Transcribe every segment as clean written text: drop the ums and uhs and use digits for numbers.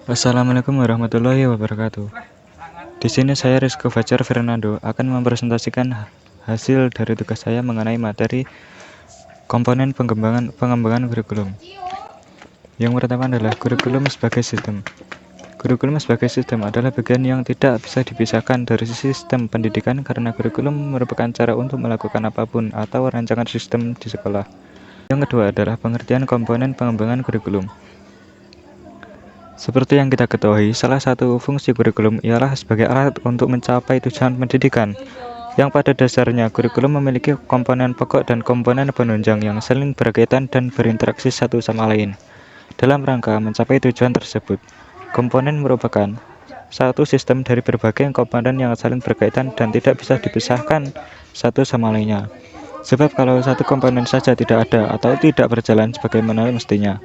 Assalamualaikum warahmatullahi wabarakatuh. Di sini saya Rizko Fajar Fernando akan mempresentasikan hasil dari tugas saya mengenai materi komponen pengembangan kurikulum. Yang pertama adalah kurikulum sebagai sistem. Kurikulum sebagai sistem adalah bagian yang tidak bisa dipisahkan dari sistem pendidikan karena kurikulum merupakan cara untuk melakukan apapun atau rancangan sistem di sekolah. Yang kedua adalah pengertian komponen pengembangan kurikulum. Seperti yang kita ketahui, salah satu fungsi kurikulum ialah sebagai alat untuk mencapai tujuan pendidikan, yang pada dasarnya kurikulum memiliki komponen pokok dan komponen penunjang yang saling berkaitan dan berinteraksi satu sama lain. Dalam rangka mencapai tujuan tersebut, komponen merupakan satu sistem dari berbagai komponen yang saling berkaitan dan tidak bisa dipisahkan satu sama lainnya. Sebab kalau satu komponen saja tidak ada atau tidak berjalan sebagaimana mestinya.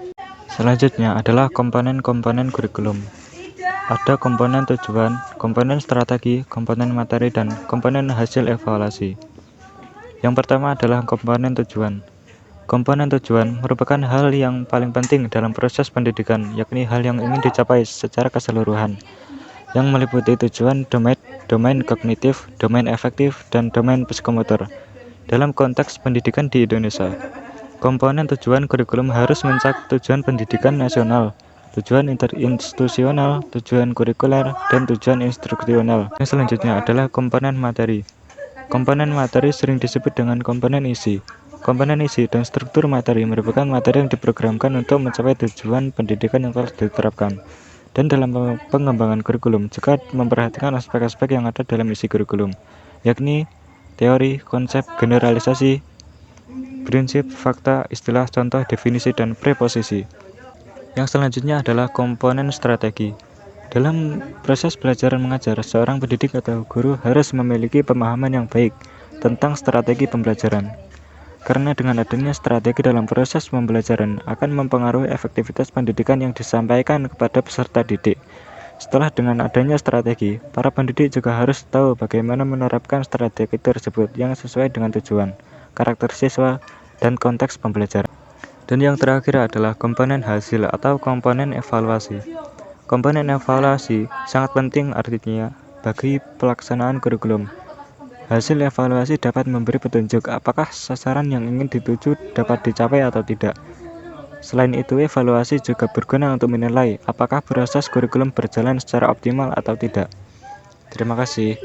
Selanjutnya adalah komponen-komponen kurikulum. Ada komponen tujuan, komponen strategi, komponen materi, dan komponen hasil evaluasi. Yang pertama adalah komponen tujuan. Komponen tujuan merupakan hal yang paling penting dalam proses pendidikan, yakni hal yang ingin dicapai secara keseluruhan, yang meliputi tujuan domain kognitif, domain efektif, dan domain psikomotor. Dalam konteks pendidikan di Indonesia, komponen tujuan kurikulum harus mencakup tujuan pendidikan nasional, tujuan interinstitusional, tujuan kurikuler, dan tujuan instruksional. Yang selanjutnya adalah komponen materi. Komponen materi sering disebut dengan komponen isi. Komponen isi dan struktur materi merupakan materi yang diprogramkan untuk mencapai tujuan pendidikan yang telah diterapkan. Dan dalam pengembangan kurikulum juga memperhatikan aspek-aspek yang ada dalam isi kurikulum, yakni teori, konsep, generalisasi, prinsip, fakta, istilah, contoh, definisi, dan preposisi. Yang selanjutnya adalah komponen strategi. Dalam proses belajar mengajar, seorang pendidik atau guru harus memiliki pemahaman yang baik tentang strategi pembelajaran. Karena dengan adanya strategi dalam proses pembelajaran akan mempengaruhi efektivitas pendidikan yang disampaikan kepada peserta didik. Setelah dengan adanya strategi, para pendidik juga harus tahu bagaimana menerapkan strategi tersebut yang sesuai dengan tujuan, karakter siswa, dan konteks pembelajaran. Dan yang terakhir adalah komponen hasil atau komponen evaluasi. Komponen evaluasi sangat penting artinya bagi pelaksanaan kurikulum. Hasil evaluasi dapat memberi petunjuk apakah sasaran yang ingin dituju dapat dicapai atau tidak. Selain itu, evaluasi juga berguna untuk menilai apakah proses kurikulum berjalan secara optimal atau tidak. Terima kasih.